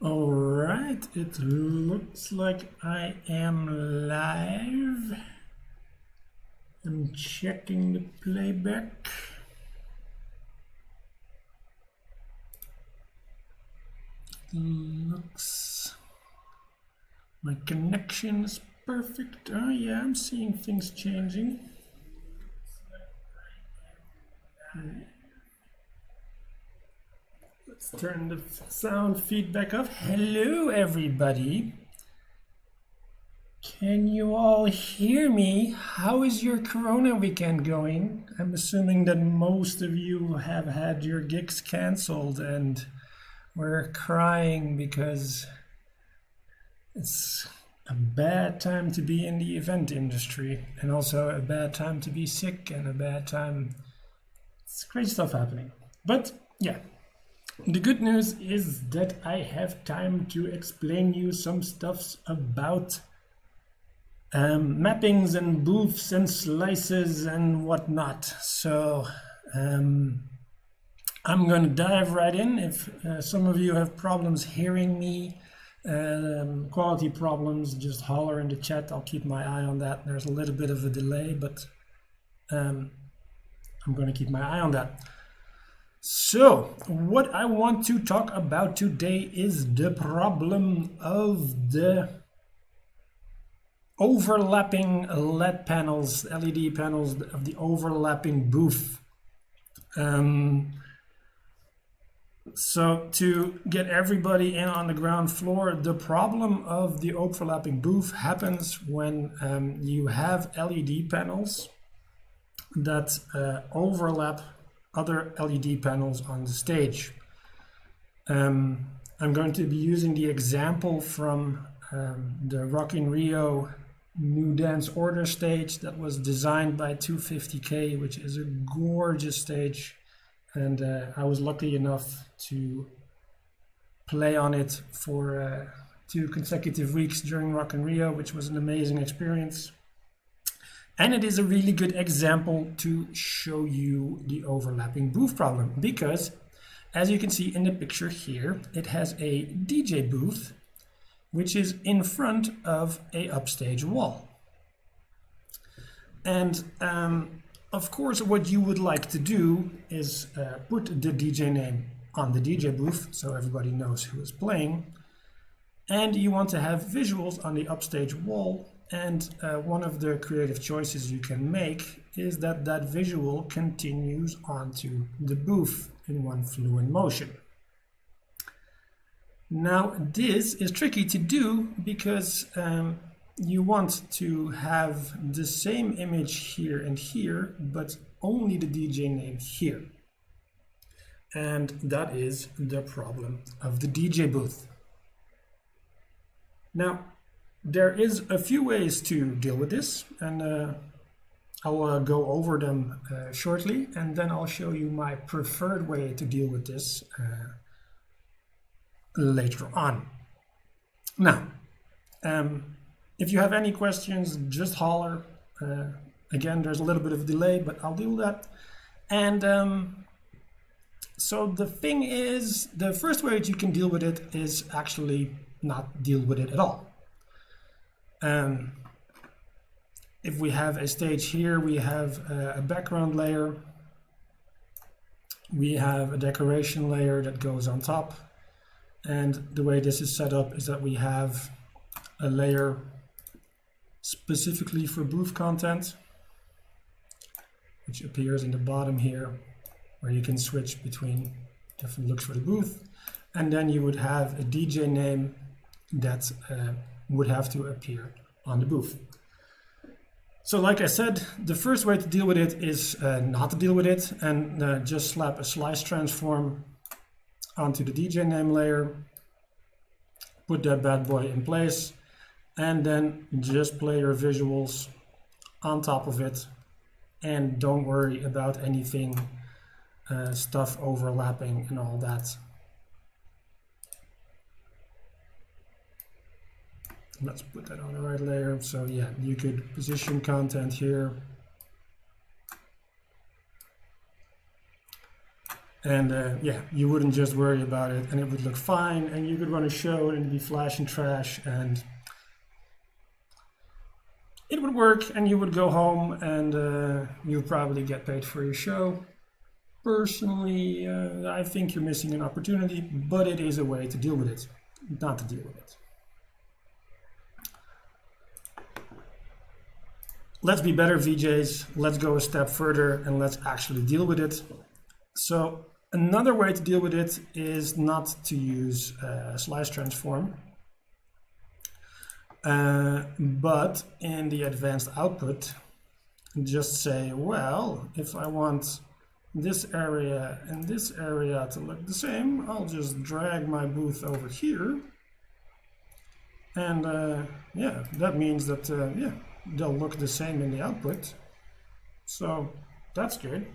All right, it looks like I am live. I'm checking the playback. Looks my connection is perfect. Oh yeah, I'm seeing things changing. Let's turn the sound feedback off. Hello everybody. Can you all hear me? How is your Corona weekend going? I'm assuming that most of you have had your gigs canceled and were crying because it's a bad time to be in the event industry and also a bad time to be sick and a bad time. It's crazy stuff happening. But yeah, the good news is that I have time to explain you some stuffs about mappings and booths and slices and whatnot. So I'm going to dive right in. If some of you have problems hearing me, quality problems, just holler in the chat. I'll keep my eye on that. There's a little bit of a delay, but I'm going to keep my eye on that. So what I want to talk about today is the problem of the overlapping LED panels, LED panels of the overlapping booth. So to get everybody in on the ground floor, the problem of the overlapping booth happens when you have LED panels that overlap other LED panels on the stage. I'm going to be using the example from the Rock in Rio New Dance Order stage that was designed by 250K, which is a gorgeous stage. And I was lucky enough to play on it for 2 consecutive weeks during Rock in Rio, which was an amazing experience. And it is a really good example to show you the overlapping booth problem because, as you can see in the picture here, it has a DJ booth which is in front of a upstage wall. And of course, what you would like to do is put the DJ name on the DJ booth so everybody knows who is playing. And you want to have visuals on the upstage wall. And one of the creative choices you can make is that that visual continues onto the booth in one fluid motion. Now, this is tricky to do because you want to have the same image here and here, but only the DJ name here. And that is the problem of the DJ booth. Now, there is a few ways to deal with this, and I'll go over them shortly, and then I'll show you my preferred way to deal with this later on. Now, if you have any questions, just holler. Again, there's a little bit of a delay, but I'll deal with that. And so the thing is, the first way that you can deal with it is actually not deal with it at all. If we have a stage here, we have a background layer, we have a decoration layer that goes on top, and the way this is set up is that we have a layer specifically for booth content, which appears in the bottom here, where you can switch between different looks for the booth, and then you would have a DJ name that would have to appear on the booth. So like I said, the first way to deal with it is not to deal with it and just slap a slice transform onto the DJ name layer, put that bad boy in place, and then just play your visuals on top of it, and don't worry about anything, stuff overlapping and all that. Let's put that on the right layer. So yeah, you could position content here. And yeah, you wouldn't just worry about it, and it would look fine, and you could run a show and it'd be flash and trash, and it would work, and you would go home, and you'd probably get paid for your show. Personally, I think you're missing an opportunity, but it is a way to deal with it, not to deal with it. Let's be better VJs, let's go a step further, and let's actually deal with it. So another way to deal with it is not to use slice transform, but in the advanced output, just say, well, if I want this area and this area to look the same, I'll just drag my booth over here. And yeah, that means that yeah, they'll look the same in the output. So that's good.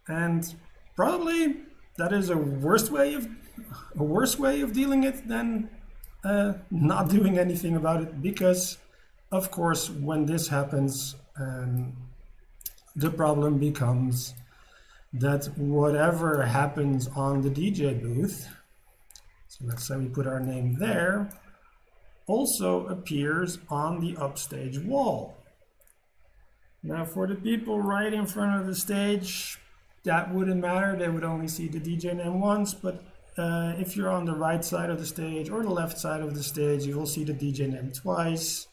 And probably that is a worse way of dealing it than not doing anything about it, because of course when this happens, the problem becomes that whatever happens on the DJ booth, so let's say we put our name there, also appears on the upstage wall. Now for the people right in front of the stage, that wouldn't matter, they would only see the DJ name once, but if you're on the right side of the stage or the left side of the stage, you will see the DJ name twice.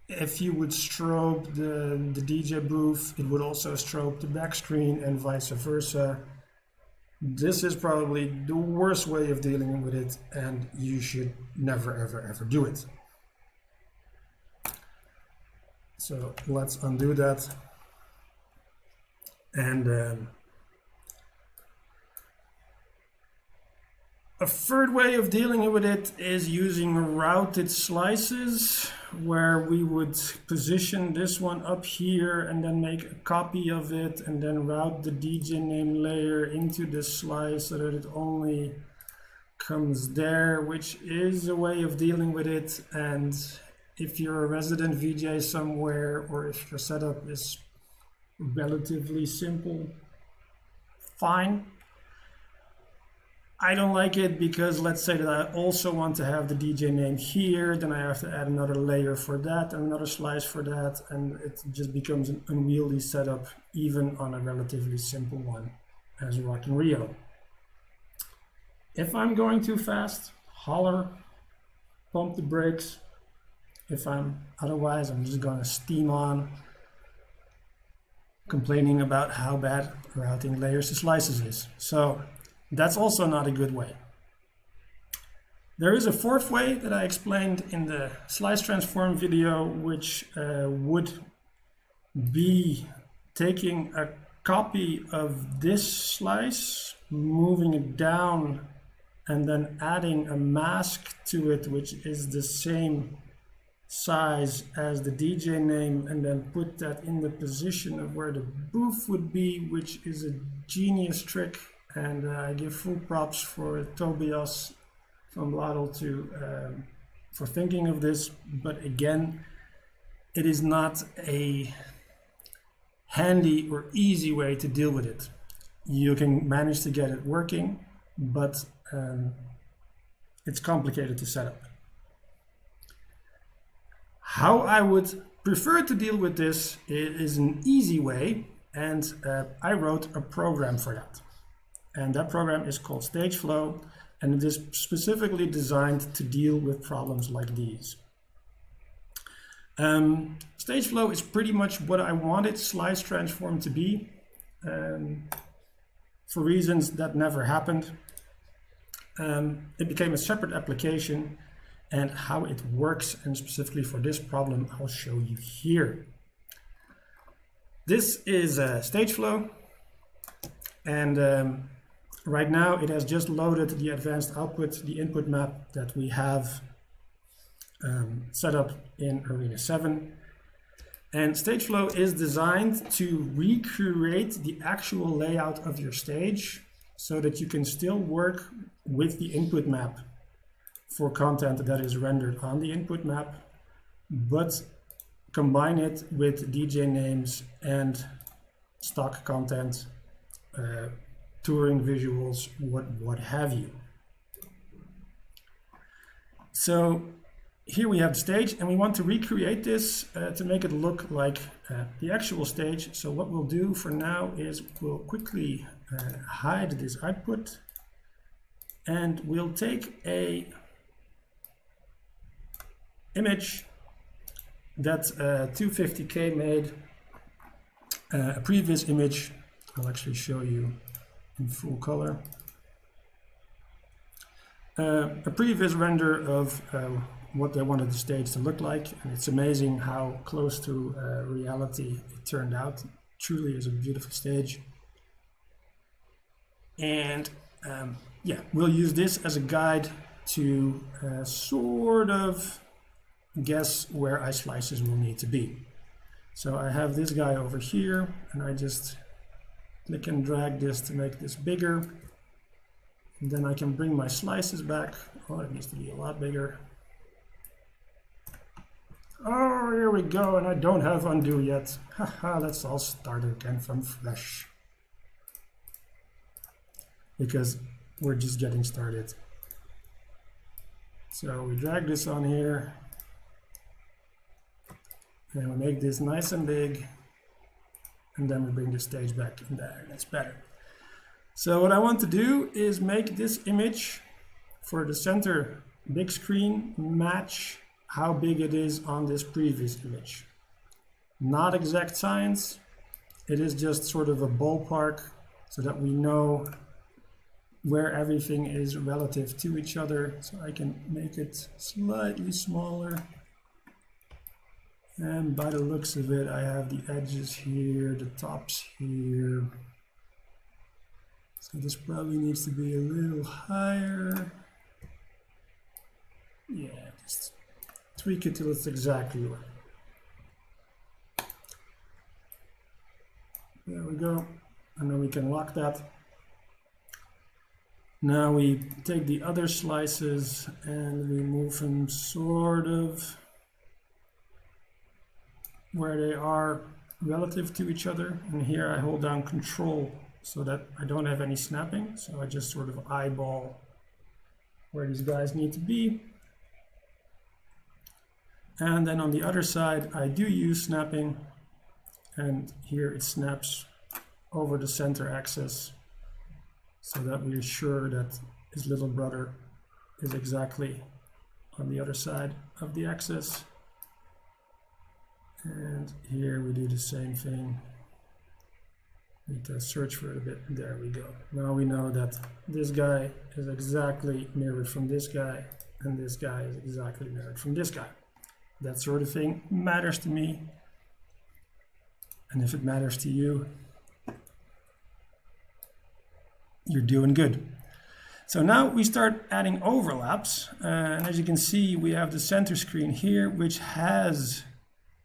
If you would strobe the DJ booth, it would also strobe the back screen and vice versa. This is probably the worst way of dealing with it, and you should never ever do it. So let's undo that. And a third way of dealing with it is using routed slices, where we would position this one up here and then make a copy of it and then route the DJ name layer into the slice so that it only comes there, which is a way of dealing with it. And if you're a resident VJ somewhere, or if your setup is relatively simple, fine. I don't like it because let's say that I also want to have the DJ name here, then I have to add another layer for that and another slice for that, and it just becomes an unwieldy setup even on a relatively simple one as Rock in Rio. If I'm going too fast, holler, pump the brakes. Otherwise I'm just gonna steam on, complaining about how bad routing layers to slices is. So that's also not a good way. There is a fourth way that I explained in the slice transform video, which would be taking a copy of this slice, moving it down, and then adding a mask to it, which is the same size as the DJ name, and then put that in the position of where the booth would be, which is a genius trick. And I give full props for Tobias from Bladel for thinking of this. But again, it is not a handy or easy way to deal with it. You can manage to get it working, but it's complicated to set up. How I would prefer to deal with this is an easy way, and I wrote a program for that. And that program is called StageFlow, and it is specifically designed to deal with problems like these. StageFlow is pretty much what I wanted Slice Transform to be, for reasons that never happened. It became a separate application, and how it works, and specifically for this problem, I'll show you here. This is StageFlow, and right now it has just loaded the advanced output, the input map that we have set up in Arena 7. And StageFlow is designed to recreate the actual layout of your stage so that you can still work with the input map for content that is rendered on the input map, but combine it with DJ names and stock content, touring visuals, what have you. So here we have the stage, and we want to recreate this to make it look like the actual stage. So what we'll do for now is we'll quickly hide this output, and we'll take a image that 250K made, a previous image. I'll actually show you in full color. A previous render of what they wanted the stage to look like, and it's amazing how close to reality it turned out. It truly is a beautiful stage. And yeah, we'll use this as a guide to sort of guess where iSlices will need to be. So I have this guy over here, and I just click and drag this to make this bigger. And then I can bring my slices back. Oh, it needs to be a lot bigger. Oh, here we go, and I don't have undo yet. Haha, let's all start again from fresh. Because we're just getting started. So we drag this on here. And we make this nice and big. And then we bring the stage back in there. That's better. So what I want to do is make this image for the center big screen match how big it is on this previous image. Not exact science. It is just sort of a ballpark so that we know where everything is relative to each other. So I can make it slightly smaller. And by the looks of it, I have the edges here, the tops here. So this probably needs to be a little higher. Yeah, just tweak it till it's exactly right. There we go. And then we can lock that. Now we take the other slices and we move them sort of where they are relative to each other. And here I hold down Control so that I don't have any snapping. So I just sort of eyeball where these guys need to be. And then on the other side, I do use snapping. And here it snaps over the center axis so that we're sure that his little brother is exactly on the other side of the axis. And here we do the same thing. Need to search for it a bit. There we go. Now we know that this guy is exactly mirrored from this guy, and this guy is exactly mirrored from this guy. That sort of thing matters to me. And if it matters to you, you're doing good. So now we start adding overlaps. And as you can see, we have the center screen here, which has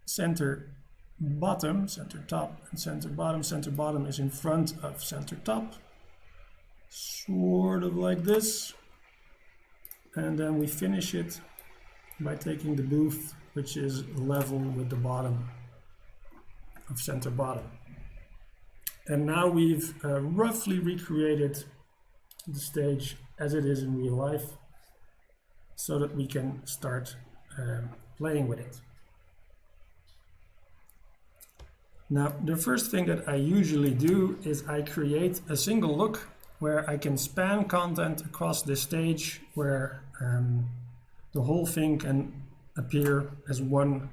center bottom, center top, and center bottom. Center bottom is in front of center top, sort of like this. And then we finish it by taking the booth, which is level with the bottom of center bottom. And now we've roughly recreated the stage as it is in real life so that we can start playing with it. Now, the first thing that I usually do is I create a single look where I can span content across this stage, where the whole thing can appear as one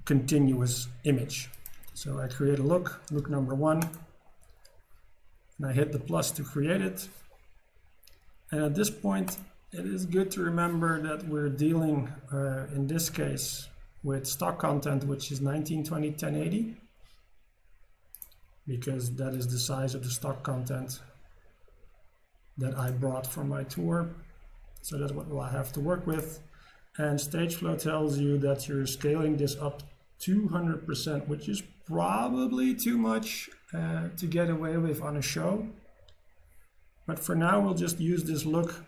continuous image. So I create a look number 1, and I hit the plus to create it. And at this point, it is good to remember that we're dealing, in this case, with stock content, which is 1920 1080, because that is the size of the stock content that I brought from my tour. So that's what we'll have to work with. And StageFlow tells you that you're scaling this up 200%, which is probably too much to get away with on a show. But for now, we'll just use this look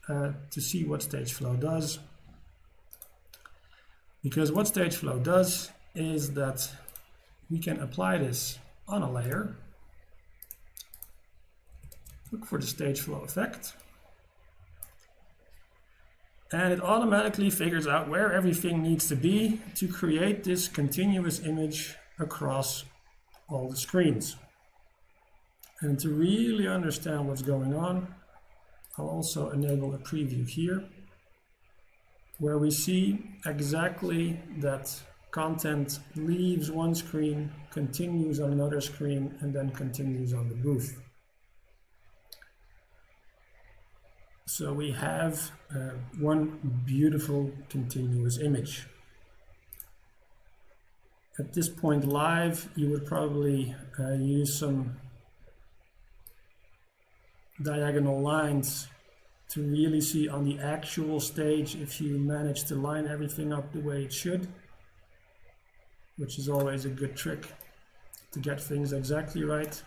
to see what StageFlow does. Because what StageFlow does is that we can apply this on a layer. Look for the stage flow effect. And it automatically figures out where everything needs to be to create this continuous image across all the screens. And to really understand what's going on, I'll also enable a preview here, where we see exactly that content leaves one screen, continues on another screen, and then continues on the booth. So we have one beautiful continuous image. At this point live, you would probably use some diagonal lines to really see on the actual stage if you manage to line everything up the way it should, which is always a good trick to get things exactly right.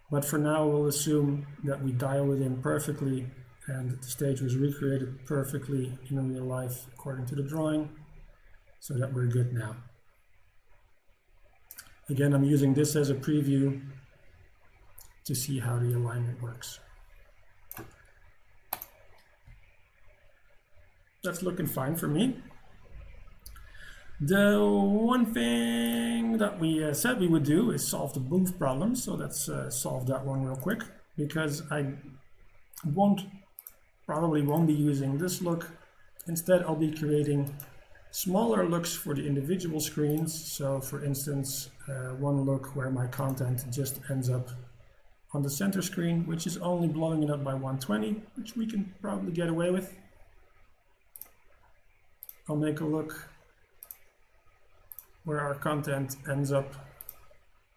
But for now, we'll assume that we dial it in perfectly and the stage was recreated perfectly in real life according to the drawing, so that we're good now. Again, I'm using this as a preview to see how the alignment works. That's looking fine for me. The one thing that we said we would do is solve the booth problem. So let's solve that one real quick, because I probably won't be using this look. Instead, I'll be creating smaller looks for the individual screens. So for instance, one look where my content just ends up on the center screen, which is only blowing it up by 120, which we can probably get away with. I'll make a look where our content ends up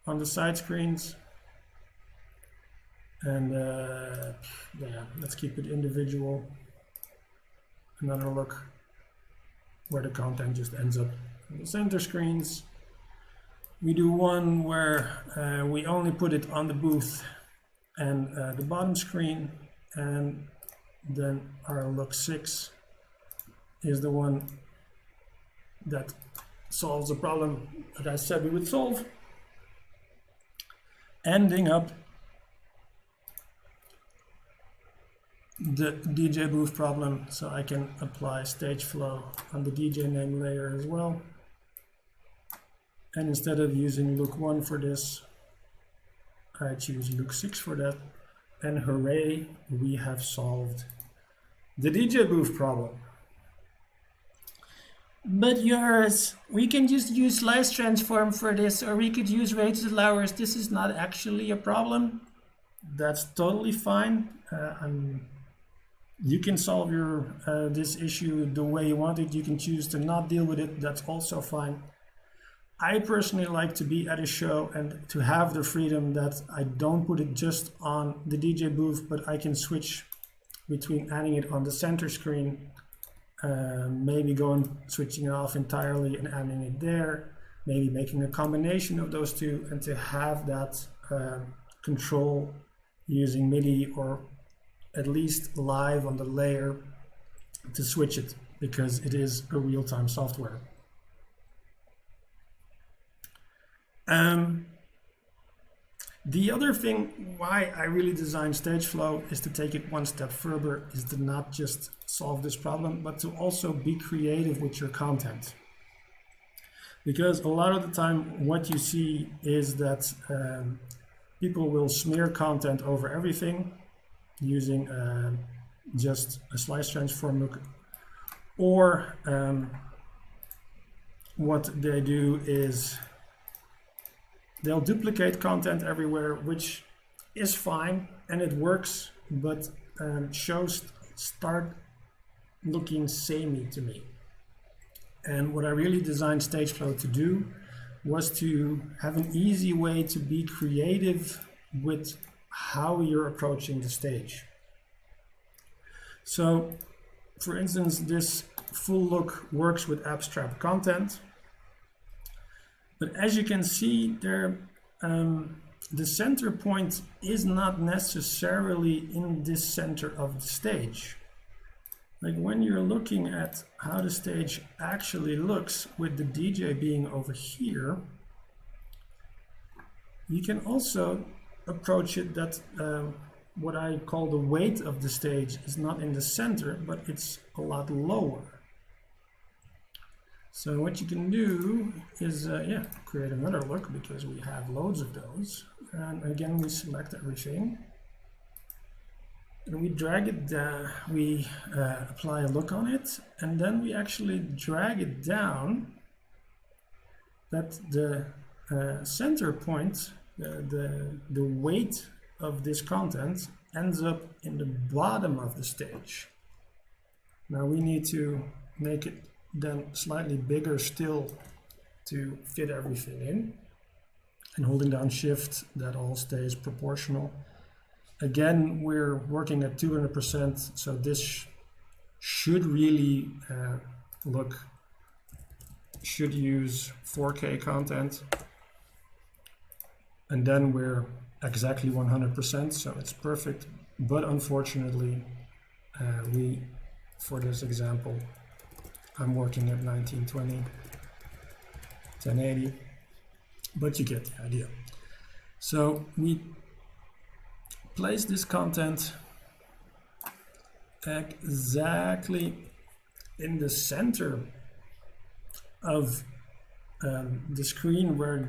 on the side screens. And yeah, let's keep it individual. Another look where the content just ends up on the center screens. We do one where we only put it on the booth and the bottom screen, and then our look 6 is the one that solves the problem that I said we would solve, ending up the DJ booth problem, so I can apply stage flow on the DJ name layer as well. And instead of using look 1 for this, I choose look 6 for that, and hooray, we have solved the DJ booth problem. But yours, we can just use slice transform for this, or we could use weighted allowers. This is not actually a problem. That's totally fine. You can solve your this issue the way you want it. You can choose to not deal with it. That's also fine. I personally like to be at a show and to have the freedom that I don't put it just on the DJ booth, but I can switch between adding it on the center screen, maybe switching it off entirely and adding it there, maybe making a combination of those two, and to have that control using MIDI or at least live on the layer to switch it, because it is a real-time software. The other thing why I really designed StageFlow is to take it one step further, is to not just solve this problem, but to also be creative with your content. Because a lot of the time what you see is that people will smear content over everything using just a slice transform look, or what they do is they'll duplicate content everywhere, which is fine and it works, but shows start looking samey to me. And what I really designed StageFlow to do was to have an easy way to be creative with how you're approaching the stage. So, for instance, this full look works with abstract content. But as you can see there, the center point is not necessarily in this center of the stage. Like when you're looking at how the stage actually looks with the DJ being over here, You can also approach it that what I call the weight of the stage is not in the center, but it's a lot lower. So what you can do is, create another look, because we have loads of those. And again, we select everything. And we drag it down, we apply a look on it, and then we actually drag it down that the center point, the weight of this content ends up in the bottom of the stage. Now we need to make it then slightly bigger still to fit everything in. And holding down Shift, that all stays proportional. Again, we're working at 200%, so this should really should use 4K content. And then we're exactly 100%, so it's perfect. But unfortunately, for this example, I'm working at 1920, 1080, but you get the idea. So we place this content exactly in the center of the screen where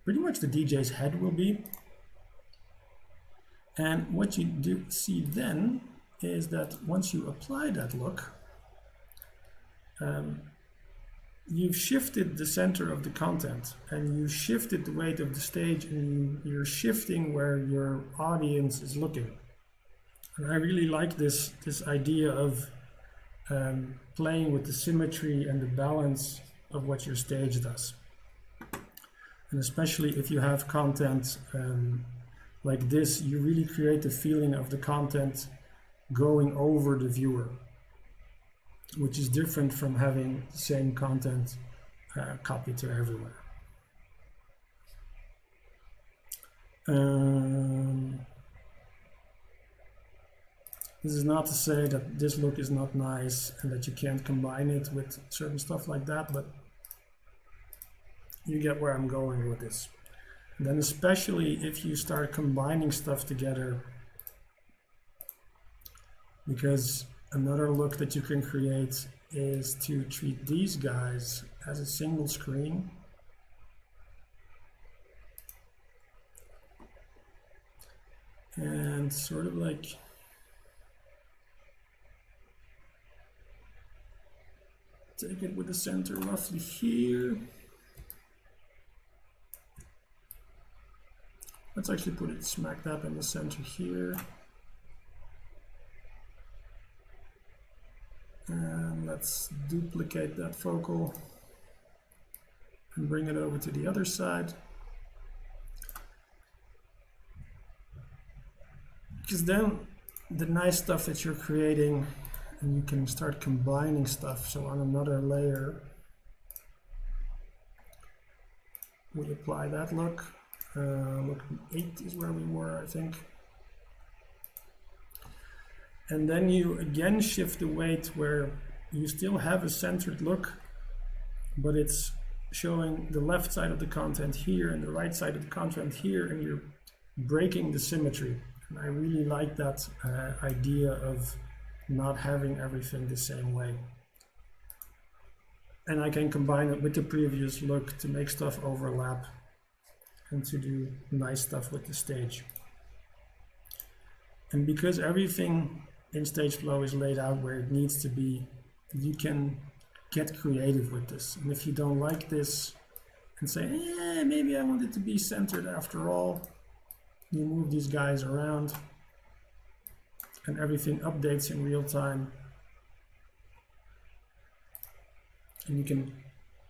pretty much the DJ's head will be. And what you do see then is that once you apply that look, you've shifted the center of the content, and you shifted the weight of the stage, and you're shifting where your audience is looking. And I really like this idea of playing with the symmetry and the balance of what your stage does. And especially if you have content like this, you really create the feeling of the content going over the viewer, which is different from having the same content copied to everywhere. This is not to say that this look is not nice and that you can't combine it with certain stuff like that, but you get where I'm going with this. And then especially if you start combining stuff together, because another look that you can create is to treat these guys as a single screen. And sort of like take it with the center roughly here. Let's actually put it smack dab in the center here. And let's duplicate that focal and bring it over to the other side. Because then the nice stuff that you're creating, and you can start combining stuff. So on another layer, we apply that look. Look 8 is where we were, I think. And then you again shift the weight where you still have a centered look, but it's showing the left side of the content here and the right side of the content here, and you're breaking the symmetry. And I really like that idea of not having everything the same way. And I can combine it with the previous look to make stuff overlap and to do nice stuff with the stage. And because everything in StageFlow is laid out where it needs to be, you can get creative with this. And if you don't like this and say, maybe I want it to be centered after all, you move these guys around and everything updates in real time. And you can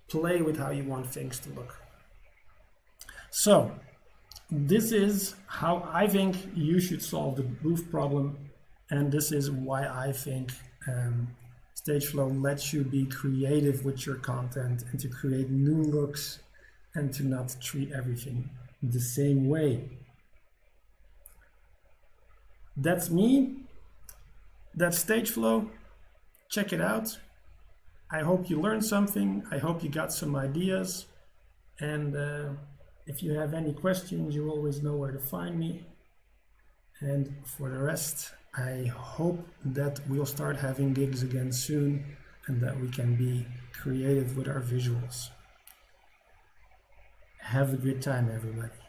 play with how you want things to look. So this is how I think you should solve the booth problem, and this is why I think StageFlow lets you be creative with your content and to create new looks and to not treat everything the same way. That's me. That's StageFlow. Check it out. I hope you learned something. I hope you got some ideas, and If you have any questions, you always know where to find me. And for the rest, I hope that we'll start having gigs again soon and that we can be creative with our visuals. Have a good time, everybody.